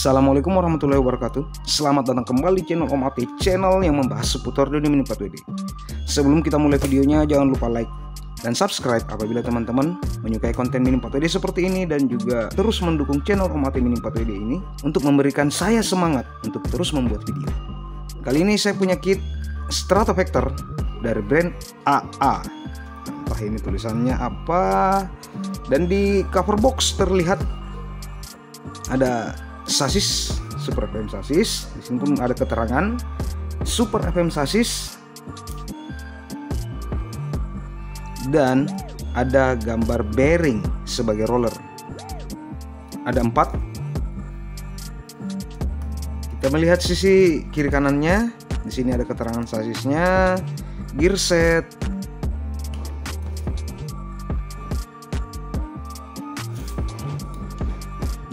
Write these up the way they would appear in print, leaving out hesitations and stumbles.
Assalamualaikum warahmatullahi wabarakatuh. Selamat datang kembali channel Om Api, channel yang membahas seputar dunia Mini 4WD. Sebelum kita mulai videonya, jangan lupa like dan subscribe apabila teman-teman menyukai konten Mini 4WD seperti ini, dan juga terus mendukung channel Om Api Mini 4WD ini untuk memberikan saya semangat untuk terus membuat video. Kali ini saya punya kit Stratofactor dari brand AA. Entah ini tulisannya apa, dan di cover box terlihat ada sasis Super FM sasis. Di sini pun ada keterangan Super FM sasis, dan ada gambar bearing sebagai roller. Ada 4. Kita melihat sisi kiri kanannya. Di sini ada keterangan sasisnya, gear set,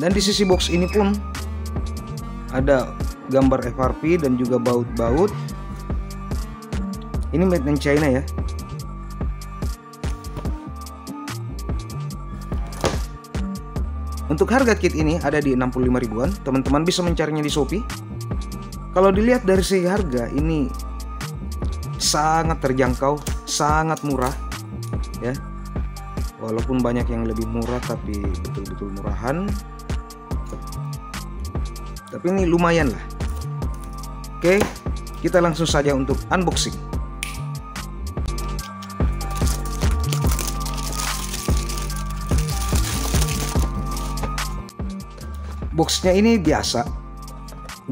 dan di sisi box ini pun ada gambar FRP dan juga baut-baut. Ini made in China ya. Untuk harga kit ini ada di 65 ribuan. Teman-teman bisa mencarinya di Shopee. Kalau dilihat dari segi harga, ini sangat terjangkau, sangat murah ya. Walaupun banyak yang lebih murah, tapi betul-betul murahan. Tapi ini lumayan lah. Oke, kita langsung saja untuk unboxing. Boxnya ini biasa,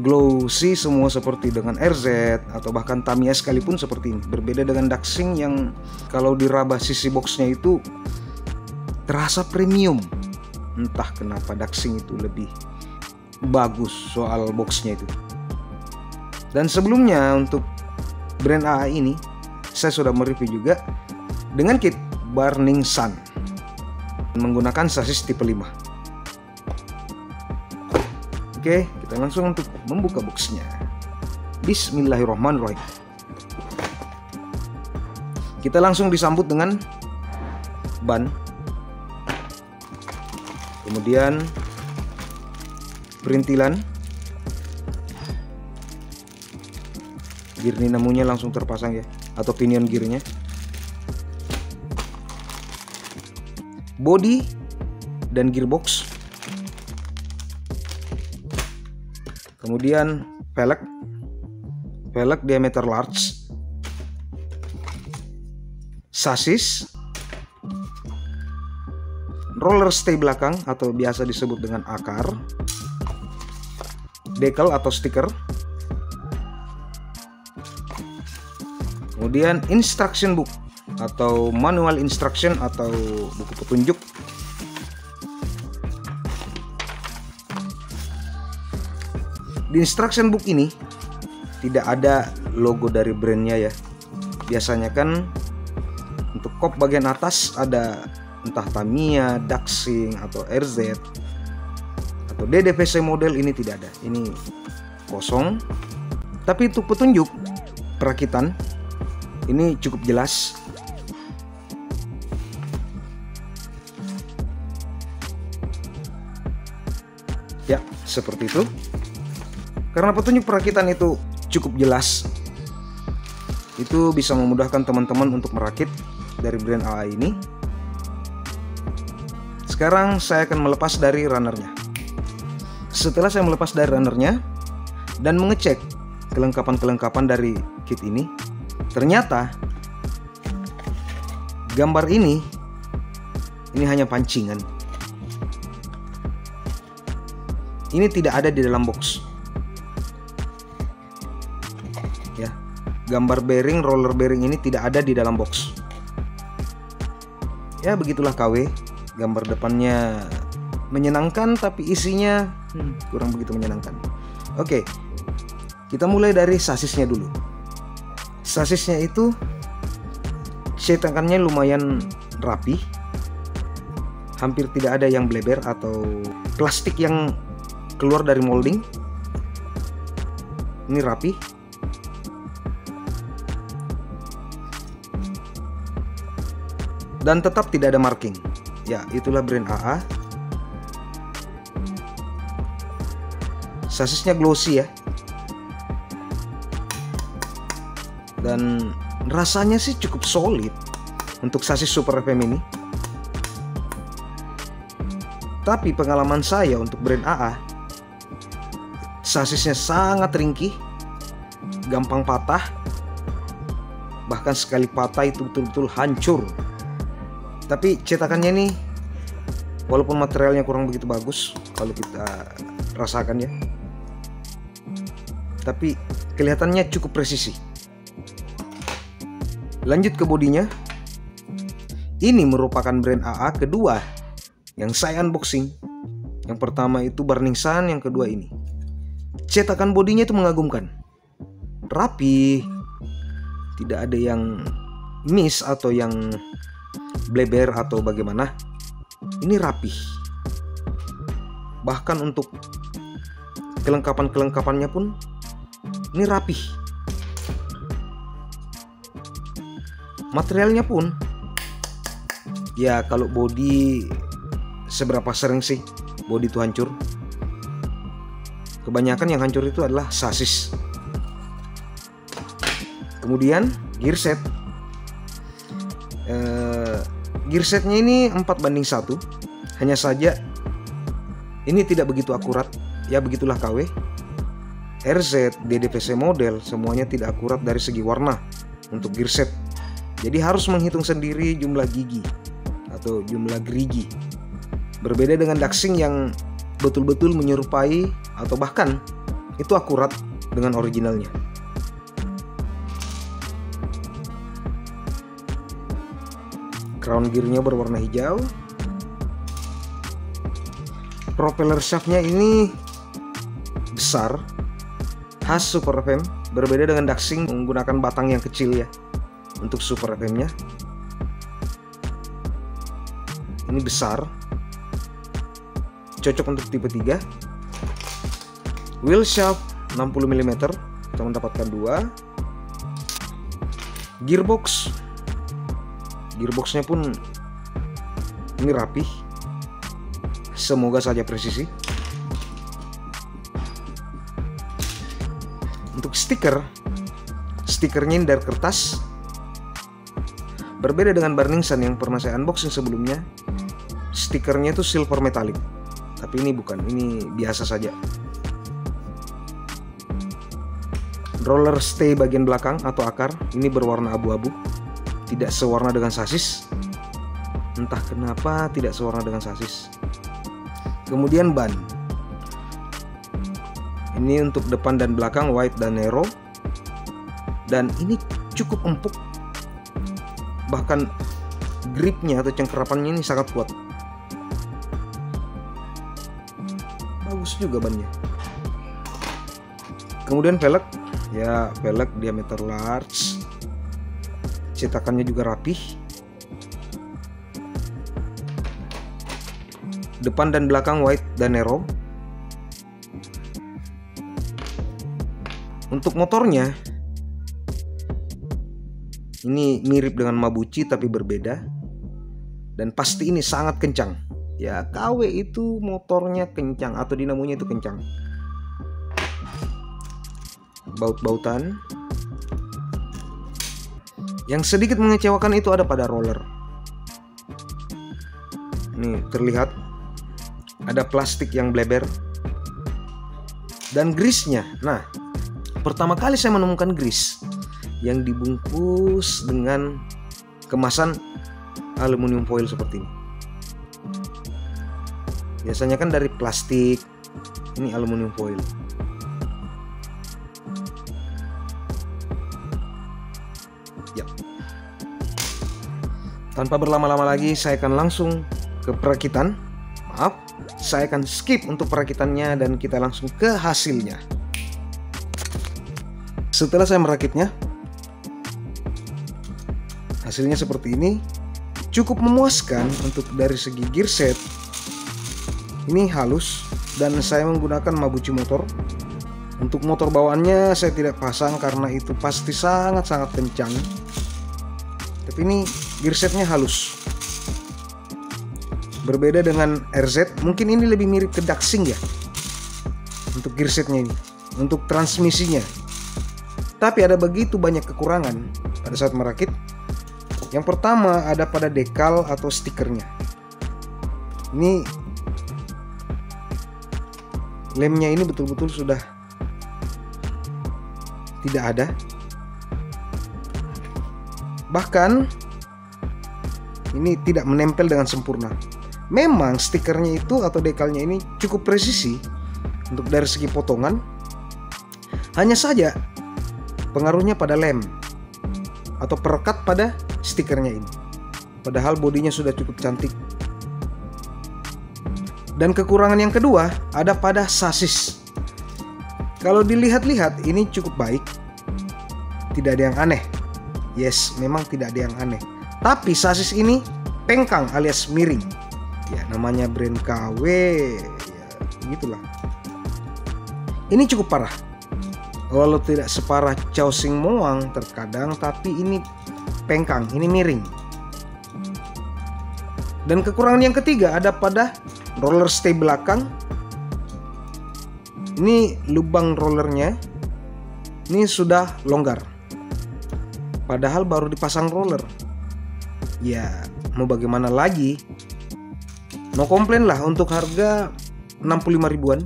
glossy semua seperti dengan RZ atau bahkan Tamiya sekalipun seperti ini. Berbeda dengan Daxing yang kalau diraba sisi boxnya itu terasa premium. Entah kenapa Daxing itu lebih bagus soal boxnya itu. Dan sebelumnya untuk brand AA ini saya sudah mereview juga dengan kit Burning Sun menggunakan sasis tipe 5. Oke, kita langsung untuk membuka boxnya. Bismillahirrahmanirrahim. Kita langsung disambut dengan ban, kemudian perintilan, gear dinamonya langsung terpasang ya, atau pinion gearnya, body dan gearbox, kemudian velg diameter large, sasis, roller stay belakang atau biasa disebut dengan akar, decal atau stiker, kemudian instruction book atau manual instruction atau buku petunjuk, di instruction book ini tidak ada logo dari brandnya ya. Biasanya kan untuk kop bagian atas ada entah Tamiya, Daxing atau RZ atau DDVC model, ini tidak ada. Ini kosong. Tapi untuk petunjuk perakitan ini cukup jelas. Ya, seperti itu. Karena petunjuk perakitan itu cukup jelas, itu bisa memudahkan teman-teman untuk merakit dari brand AA ini. Sekarang saya akan melepas dari runnernya. Setelah saya melepas dari runnernya dan mengecek kelengkapan-kelengkapan dari kit ini, ternyata gambar ini hanya pancingan. Ini tidak ada di dalam box. Ya, gambar bearing, roller bearing ini tidak ada di dalam box. Ya, begitulah KW. Gambar depannya menyenangkan, tapi isinya kurang begitu menyenangkan. Oke, kita mulai dari sasisnya dulu. Sasisnya itu cetakannya lumayan rapi, hampir tidak ada yang bleber atau plastik yang keluar dari molding. Ini rapi. Dan tetap tidak ada marking. Ya, itulah brand AA. Sasisnya glossy ya. Dan rasanya sih cukup solid untuk sasis Super FM ini. Tapi pengalaman saya untuk brand AA, sasisnya sangat ringkih, gampang patah, bahkan sekali patah itu betul-betul hancur. Tapi cetakannya nih, walaupun materialnya kurang begitu bagus kalau kita rasakan ya, tapi kelihatannya cukup presisi. Lanjut ke bodinya. Ini merupakan brand AA kedua yang saya unboxing. Yang pertama itu Burning Sun, yang kedua ini. Cetakan bodinya itu mengagumkan, rapi, tidak ada yang miss atau yang bleber atau bagaimana. Ini rapih. Bahkan untuk kelengkapan-kelengkapannya pun ini rapih. Materialnya pun ya, kalau body seberapa sering sih body itu hancur? Kebanyakan yang hancur itu adalah sasis. Kemudian gear set. Gear setnya ini 4:1. Hanya saja ini tidak begitu akurat. Ya begitulah KW. RZ, DDPC model semuanya tidak akurat dari segi warna untuk gear set. Jadi harus menghitung sendiri jumlah gigi atau jumlah gerigi. Berbeda dengan Daxing yang betul-betul menyerupai atau bahkan itu akurat dengan originalnya. Crown gearnya berwarna hijau. Propeller shaftnya ini besar, khas Super FM. Berbeda dengan Daxing menggunakan batang yang kecil ya untuk Super FM-nya. Ini besar, cocok untuk tipe 3. Wheel shaft 60 mm, kita mendapatkan 2. Gearboxnya pun ini rapih, semoga saja presisi. Untuk stikernya ini dari kertas. Berbeda dengan Burning Sun yang pernah saya unboxing sebelumnya, stikernya itu silver metallic. Tapi ini bukan, ini biasa saja. Roller stay bagian belakang atau akar ini berwarna abu-abu, tidak sewarna dengan sasis. Entah kenapa tidak sewarna dengan sasis. Kemudian ban. Ini untuk depan dan belakang wide dan narrow. Dan ini cukup empuk. Bahkan gripnya atau cengkerapannya ini sangat kuat. Bagus juga bannya. Kemudian velg, ya velg diameter large. Cetakannya juga rapih. Depan dan belakang wide dan narrow. Untuk motornya ini mirip dengan Mabuchi tapi berbeda. Dan pasti ini sangat kencang. Ya, KW itu motornya kencang atau dinamonya itu kencang. Baut-bautan. Yang sedikit mengecewakan itu ada pada roller. Ini terlihat ada plastik yang bleber. Dan grease-nya. Nah, pertama kali saya menemukan grease yang dibungkus dengan kemasan aluminium foil seperti ini. Biasanya kan dari plastik, ini aluminium foil. Ya. Tanpa berlama-lama lagi, saya akan langsung ke perakitan. Maaf, saya akan skip untuk perakitannya dan kita langsung ke hasilnya. Setelah saya merakitnya, hasilnya seperti ini. Cukup memuaskan untuk dari segi gear set. Ini halus dan saya menggunakan Mabuchi motor. Untuk motor bawaannya saya tidak pasang karena itu pasti sangat-sangat kencang. Tapi ini gear setnya halus. Berbeda dengan RZ, mungkin ini lebih mirip ke Daxing ya. untuk gearsetnya ini, untuk transmisinya. Tapi ada begitu banyak kekurangan pada saat merakit. Yang pertama ada pada dekal atau stikernya. Ini lemnya ini betul-betul sudah tidak ada. Bahkan ini tidak menempel dengan sempurna. Memang stikernya itu atau dekalnya ini cukup presisi untuk dari segi potongan. Hanya saja pengaruhnya pada lem atau perekat pada stikernya ini. Padahal bodinya sudah cukup cantik. Dan kekurangan yang kedua ada pada sasis. Kalau dilihat-lihat ini cukup baik. Tidak ada yang aneh. Yes, memang tidak ada yang aneh. Tapi sasis ini pengkang alias miring. Ya, namanya brand KW, ya gitulah. Ini cukup parah. Walau tidak separah Chow Sing Moang terkadang, tapi ini pengkang, ini miring. Dan kekurangan yang ketiga ada pada roller stay belakang. Ini lubang rollernya ini sudah longgar. Padahal baru dipasang roller. Ya, mau bagaimana lagi? No komplain lah untuk harga 65 ribuan.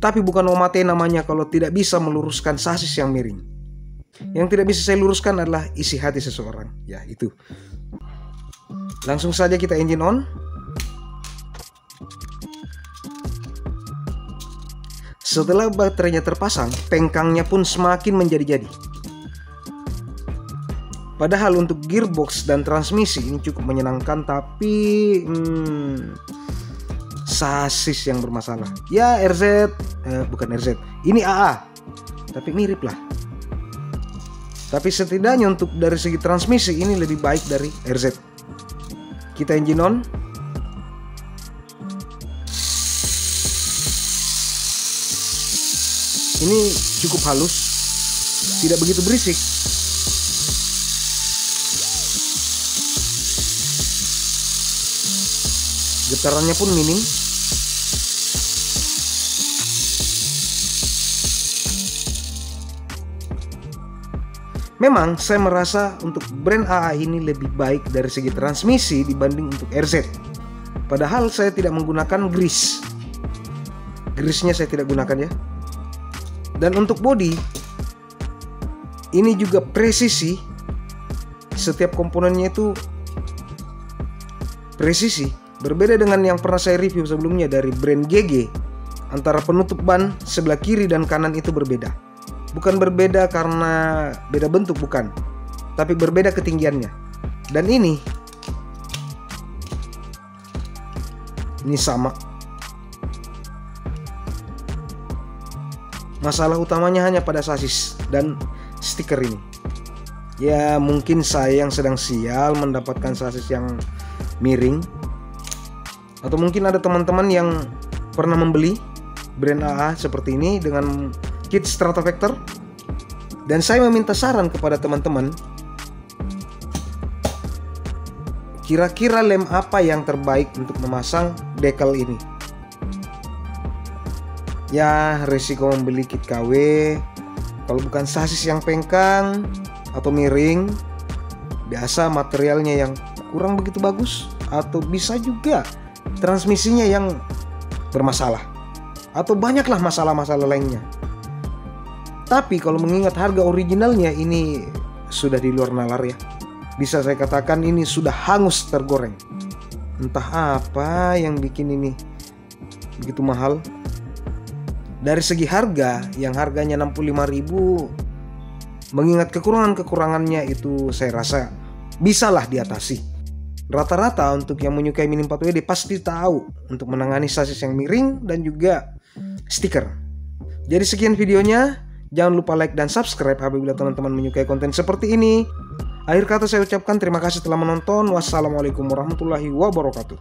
Tapi bukan omate namanya kalau tidak bisa meluruskan sasis yang miring. Yang tidak bisa saya luruskan adalah isi hati seseorang. Ya, itu. Langsung saja kita engine on. Setelah baterainya terpasang, pengkangnya pun semakin menjadi-jadi. Padahal untuk gearbox dan transmisi ini cukup menyenangkan, tapi sasis yang bermasalah. Ya bukan RZ, ini AA, tapi mirip lah. Tapi setidaknya untuk dari segi transmisi ini lebih baik dari RZ. Kita engine on. Ini cukup halus, tidak begitu berisik. Getarannya pun minim. Memang saya merasa untuk brand AA ini lebih baik dari segi transmisi dibanding untuk RZ. Padahal saya tidak menggunakan grease. Grease-nya saya tidak gunakan ya. Dan untuk body ini juga presisi. Setiap komponennya itu presisi. Berbeda dengan yang pernah saya review sebelumnya dari brand GG. Antara penutup ban sebelah kiri dan kanan itu berbeda. Bukan berbeda karena beda bentuk, bukan. Tapi berbeda ketinggiannya. Dan ini sama. Masalah utamanya hanya pada sasis dan stiker ini. Ya mungkin saya yang sedang sial mendapatkan sasis yang miring. Atau mungkin ada teman-teman yang pernah membeli brand AA seperti ini dengan kit Stratofactor. Dan saya meminta saran kepada teman-teman, kira-kira lem apa yang terbaik untuk memasang decal ini. Ya resiko membeli kit KW, kalau bukan sasis yang pengkang atau miring, biasa materialnya yang kurang begitu bagus, atau bisa juga transmisinya yang bermasalah, atau banyaklah masalah-masalah lainnya. Tapi kalau mengingat harga originalnya ini sudah di luar nalar ya. Bisa saya katakan ini sudah hangus tergoreng. Entah apa yang bikin ini begitu mahal. Dari segi harga, yang harganya 65.000, mengingat kekurangan-kekurangannya itu saya rasa bisalah diatasi. Rata-rata untuk yang menyukai Mini 4WD pasti tahu untuk menangani sasis yang miring dan juga stiker. Jadi sekian videonya. Jangan lupa like dan subscribe apabila teman-teman menyukai konten seperti ini. Akhir kata saya ucapkan terima kasih telah menonton. Wassalamualaikum warahmatullahi wabarakatuh.